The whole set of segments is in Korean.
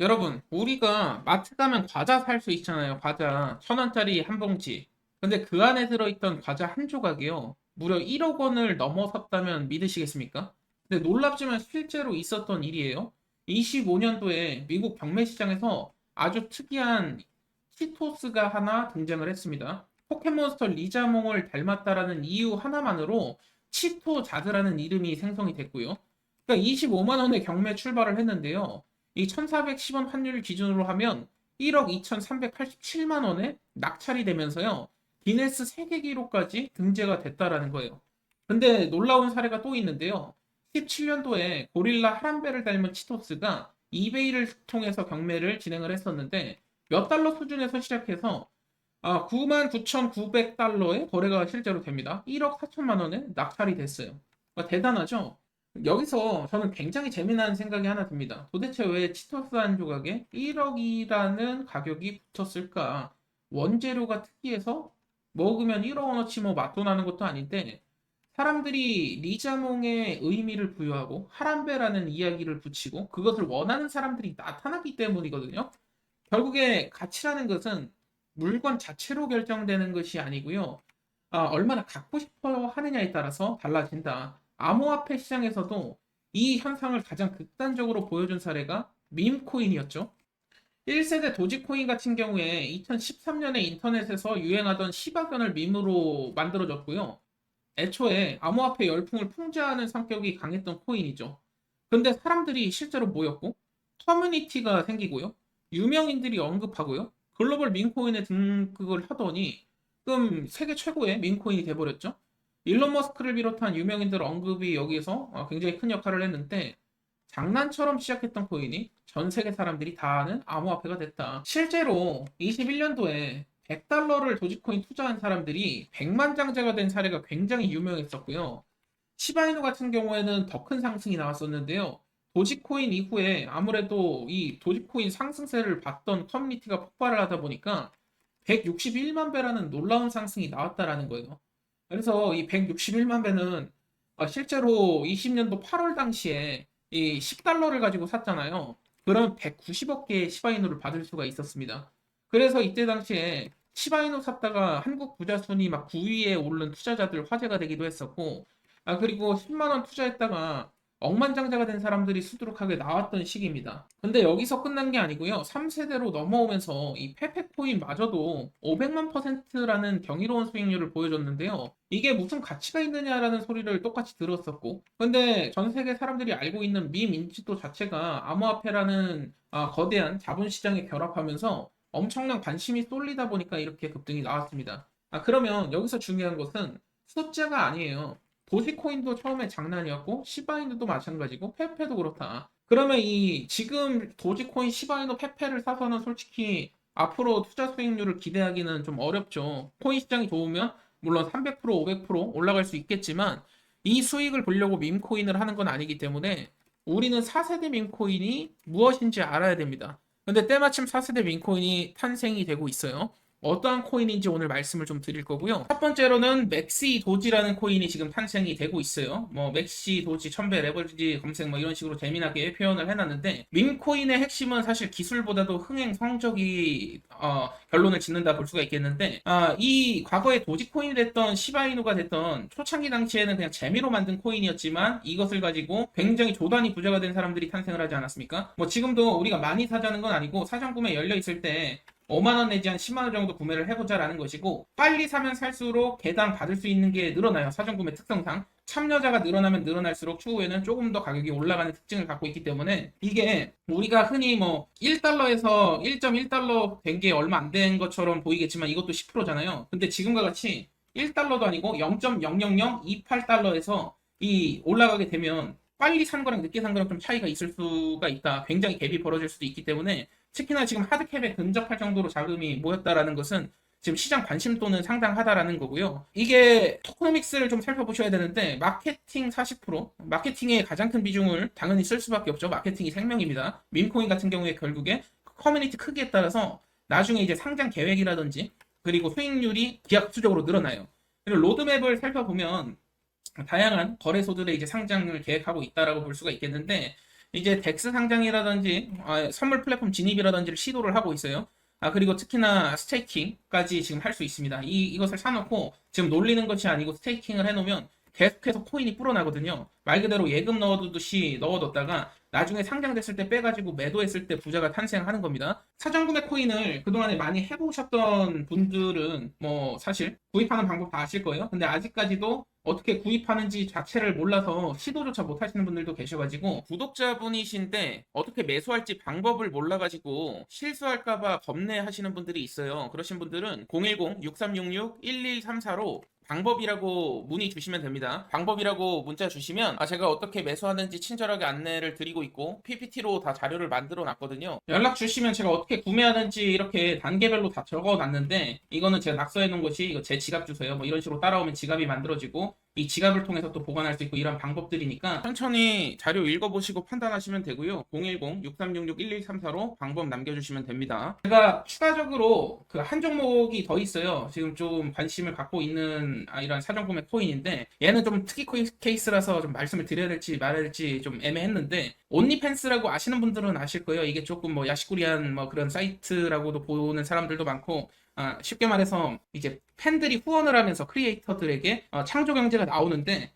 여러분, 우리가 마트 가면 과자 살 수 있잖아요. 과자 1,000원짜리 한 봉지. 근데 그 안에 들어있던 과자 한 조각이요. 무려 1억 원을 넘어섰다면 믿으시겠습니까? 근데 놀랍지만 실제로 있었던 일이에요. 25년도에 미국 경매 시장에서 아주 특이한 치토스가 하나 등장을 했습니다. 포켓몬스터 리자몽을 닮았다라는 이유 하나만으로 치토자드라는 이름이 생성이 됐고요. 그러니까 25만 원의 경매 출발을 했는데요. 이 1,410원 환율 기준으로 하면 1억 2,387만 원에 낙찰이 되면서요. 기네스 세계 기록까지 등재가 됐다라는 거예요. 근데 놀라운 사례가 또 있는데요. 17년도에 고릴라 하람베를 닮은 치토스가 이베이를 통해서 경매를 진행을 했었는데 몇 달러 수준에서 시작해서 99,900달러의 거래가 실제로 됩니다. 1억 4천만 원에 낙찰이 됐어요. 대단하죠? 여기서 저는 굉장히 재미난 생각이 하나 듭니다. 도대체 왜 치토스 한 조각에 1억이라는 가격이 붙었을까? 원재료가 특이해서 먹으면 1억 원어치 뭐 맛도 나는 것도 아닌데 사람들이 리자몽의 의미를 부여하고 하람베라는 이야기를 붙이고 그것을 원하는 사람들이 나타나기 때문이거든요. 결국에 가치라는 것은 물건 자체로 결정되는 것이 아니고요. 얼마나 갖고 싶어 하느냐에 따라서 달라진다. 암호화폐 시장에서도 이 현상을 가장 극단적으로 보여준 사례가 밈코인이었죠. 1세대 도지코인 같은 경우에 2013년에 인터넷에서 유행하던 시바견을 밈으로 만들어졌고요. 애초에 암호화폐 열풍을 풍자하는 성격이 강했던 코인이죠. 근데 사람들이 실제로 모였고 커뮤니티가 생기고요. 유명인들이 언급하고요. 글로벌 밈코인에 등극을 하더니 그럼 세계 최고의 밈코인이 돼버렸죠. 일론 머스크를 비롯한 유명인들 언급이 여기에서 굉장히 큰 역할을 했는데 장난처럼 시작했던 코인이 전 세계 사람들이 다 아는 암호화폐가 됐다. 실제로 21년도에 100달러를 도지코인 투자한 사람들이 100만 장자가 된 사례가 굉장히 유명했었고요. 시바이누 같은 경우에는 더 큰 상승이 나왔었는데요. 도지코인 이후에 아무래도 이 도지코인 상승세를 봤던 커뮤니티가 폭발을 하다 보니까 161만 배라는 놀라운 상승이 나왔다라는 거예요. 그래서 이 161만 배는 실제로 20년도 8월 당시에 이 10달러를 가지고 샀잖아요. 그럼 190억 개의 시바이누를 받을 수가 있었습니다. 그래서 이때 당시에 시바이누 샀다가 한국 부자 순위 막 9위에 오른 투자자들 화제가 되기도 했었고, 그리고 10만 원 투자했다가 억만장자가 된 사람들이 수두룩하게 나왔던 시기입니다. 근데 여기서 끝난 게 아니고요. 3세대로 넘어오면서 이 페페코인마저도 500만 퍼센트라는 경이로운 수익률을 보여줬는데요. 이게 무슨 가치가 있느냐라는 소리를 똑같이 들었었고, 근데 전 세계 사람들이 알고 있는 밈 인지도 자체가 암호화폐라는 거대한 자본시장에 결합하면서 엄청난 관심이 쏠리다 보니까 이렇게 급등이 나왔습니다. 그러면 여기서 중요한 것은 숫자가 아니에요. 도지코인도 처음에 장난이었고 시바이누도 마찬가지고 페페도 그렇다. 그러면 이 지금 도지코인, 시바이누, 페페를 사서는 솔직히 앞으로 투자 수익률을 기대하기는 좀 어렵죠. 코인 시장이 좋으면 물론 300%, 500% 올라갈 수 있겠지만 이 수익을 보려고 밈코인을 하는 건 아니기 때문에 우리는 4세대 밈코인이 무엇인지 알아야 됩니다. 근데 때마침 4세대 밈코인이 탄생이 되고 있어요. 어떠한 코인인지 오늘 말씀을 좀 드릴 거고요. 첫 번째로는 맥시 도지라는 코인이 지금 탄생이 되고 있어요. 뭐 맥시 도지 1000배 레버리지 검색 뭐 이런 식으로 재미나게 표현을 해놨는데 밈코인의 핵심은 사실 기술보다도 흥행 성적이 결론을 짓는다 볼 수가 있겠는데 이 과거에 도지코인이 됐던 시바이누가 됐던 초창기 당시에는 그냥 재미로 만든 코인이었지만 이것을 가지고 굉장히 조단위 부자가 된 사람들이 탄생을 하지 않았습니까? 뭐 지금도 우리가 많이 사자는 건 아니고 사전 구매 열려 있을 때 5만 원 내지 한 10만 원 정도 구매를 해보자라는 것이고 빨리 사면 살수록 개당 받을 수 있는 게 늘어나요. 사전 구매 특성상 참여자가 늘어나면 늘어날수록 추후에는 조금 더 가격이 올라가는 특징을 갖고 있기 때문에 이게 우리가 흔히 뭐 1달러에서 1.1달러 된 게 얼마 안 된 것처럼 보이겠지만 이것도 10%잖아요. 근데 지금과 같이 1달러도 아니고 0.00028달러에서 이 올라가게 되면 빨리 산 거랑 늦게 산 거랑 좀 차이가 있을 수가 있다. 굉장히 갭이 벌어질 수도 있기 때문에 특히나 지금 하드캡에 근접할 정도로 자금이 모였다라는 것은 지금 시장 관심도는 상당하다라는 거고요. 이게 토크노믹스를 좀 살펴보셔야 되는데 마케팅 40%, 마케팅의 가장 큰 비중을 당연히 쓸 수밖에 없죠. 마케팅이 생명입니다. 밈코인 같은 경우에 결국에 커뮤니티 크기에 따라서 나중에 이제 상장 계획이라든지 그리고 수익률이 기하급수적으로 늘어나요. 그리고 로드맵을 살펴보면 다양한 거래소들의 이제 상장을 계획하고 있다라고 볼 수가 있겠는데 이제 덱스 상장이라든지 선물 플랫폼 진입이라든지를 시도를 하고 있어요. 그리고 특히나 스테이킹까지 지금 할 수 있습니다. 이것을 사놓고 지금 놀리는 것이 아니고 스테이킹을 해놓으면 계속해서 코인이 불어나거든요. 말 그대로 예금 넣어두듯이 넣어뒀다가 나중에 상장됐을 때 빼가지고 매도했을 때 부자가 탄생하는 겁니다. 사전구매 코인을 그동안에 많이 해보셨던 분들은 뭐 사실 구입하는 방법 다 아실 거예요. 근데 아직까지도 어떻게 구입하는지 자체를 몰라서 시도조차 못 하시는 분들도 계셔가지고 구독자분이신데 어떻게 매수할지 방법을 몰라가지고 실수할까봐 겁내하시는 분들이 있어요. 그러신 분들은 010-6366-1134로 방법이라고 문의 주시면 됩니다. 방법이라고 문자 주시면 제가 어떻게 매수하는지 친절하게 안내를 드리고 있고 PPT로 다 자료를 만들어 놨거든요. 연락 주시면 제가 어떻게 구매하는지 이렇게 단계별로 다 적어 놨는데 이거는 제가 낙서해 놓은 것이 이거 제 지갑 주소요. 뭐 이런 식으로 따라오면 지갑이 만들어지고 이 지갑을 통해서 또 보관할 수 있고 이런 방법들이니까 천천히 자료 읽어보시고 판단하시면 되고요. 010-6366-1134로 방법 남겨주시면 됩니다. 제가 추가적으로 그 한 종목이 더 있어요. 지금 좀 관심을 갖고 있는 이런 사전구매 코인인데 얘는 좀 특이 케이스라서 좀 말씀을 드려야 될지 말아야 될지 좀 애매했는데 온리팬스라고 아시는 분들은 아실 거예요. 이게 조금 뭐 야시꾸리한 뭐 그런 사이트라고도 보는 사람들도 많고 쉽게 말해서 이제 팬들이 후원을 하면서 크리에이터들에게 창조 경제가 나오는데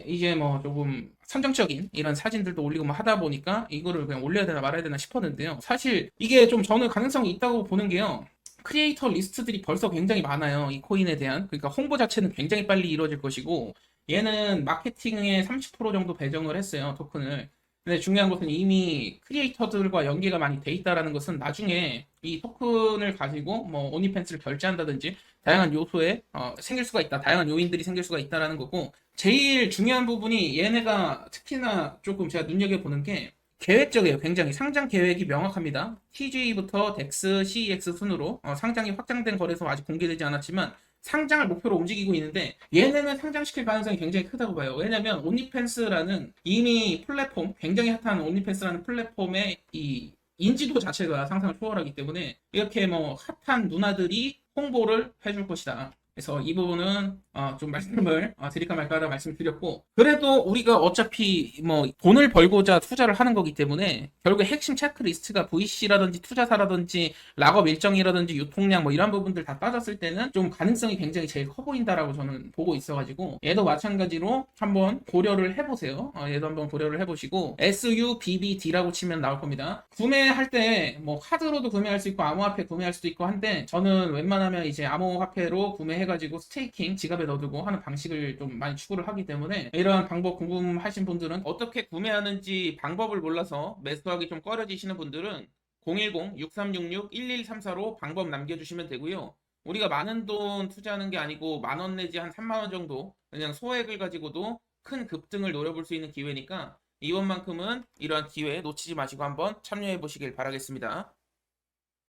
이제 뭐 조금 선정적인 이런 사진들도 올리고 뭐 하다 보니까 이거를 그냥 올려야 되나 말아야 되나 싶었는데요. 사실 이게 좀 저는 가능성이 있다고 보는 게요. 크리에이터 리스트들이 벌써 굉장히 많아요. 이 코인에 대한. 그러니까 홍보 자체는 굉장히 빨리 이루어질 것이고 얘는 마케팅에 30% 정도 배정을 했어요. 토큰을. 근데 중요한 것은 이미 크리에이터들과 연계가 많이 돼 있다라는 것은 나중에 이 토큰을 가지고 뭐 오니팬스를 결제한다든지 다양한 요소에 생길 수가 있다. 다양한 요인들이 생길 수가 있다라는 거고 제일 중요한 부분이 얘네가 특히나 조금 제가 눈여겨보는 게 계획적이에요. 굉장히 상장 계획이 명확합니다. TG부터 덱스, CEX 순으로 상장이 확장된 거래소 아직 공개되지 않았지만 상장을 목표로 움직이고 있는데 얘네는 상장시킬 가능성이 굉장히 크다고 봐요. 왜냐면 온리팬스라는 이미 플랫폼, 굉장히 핫한 온리팬스라는 플랫폼의 이 인지도 자체가 상상을 초월하기 때문에 이렇게 뭐 핫한 누나들이 홍보를 해줄 것이다. 그래서 이 부분은 좀 말씀을 드릴까 말까 하다 말씀을 드렸고 그래도 우리가 어차피 뭐 돈을 벌고자 투자를 하는 거기 때문에 결국에 핵심 체크리스트가 VC라든지 투자사라든지 락업 일정이라든지 유통량 뭐 이런 부분들 다 따졌을 때는 좀 가능성이 굉장히 제일 커 보인다라고 저는 보고 있어가지고 얘도 마찬가지로 한번 고려를 해보세요. 얘도 한번 고려를 해보시고 SUBBD라고 치면 나올 겁니다. 구매할 때 뭐 카드로도 구매할 수 있고 암호화폐 구매할 수도 있고 한데 저는 웬만하면 이제 암호화폐로 구매해가지고 스테이킹 지갑에 넣어두고 하는 방식을 좀 많이 추구를 하기 때문에 이러한 방법 궁금하신 분들은 어떻게 구매하는지 방법을 몰라서 매수하기 좀 꺼려지시는 분들은 010-6366-1134로 방법 남겨주시면 되고요. 우리가 많은 돈 투자하는 게 아니고 10,000원 내지 한 30,000원 정도 그냥 소액을 가지고도 큰 급등을 노려볼 수 있는 기회니까 이번만큼은 이러한 기회 놓치지 마시고 한번 참여해 보시길 바라겠습니다.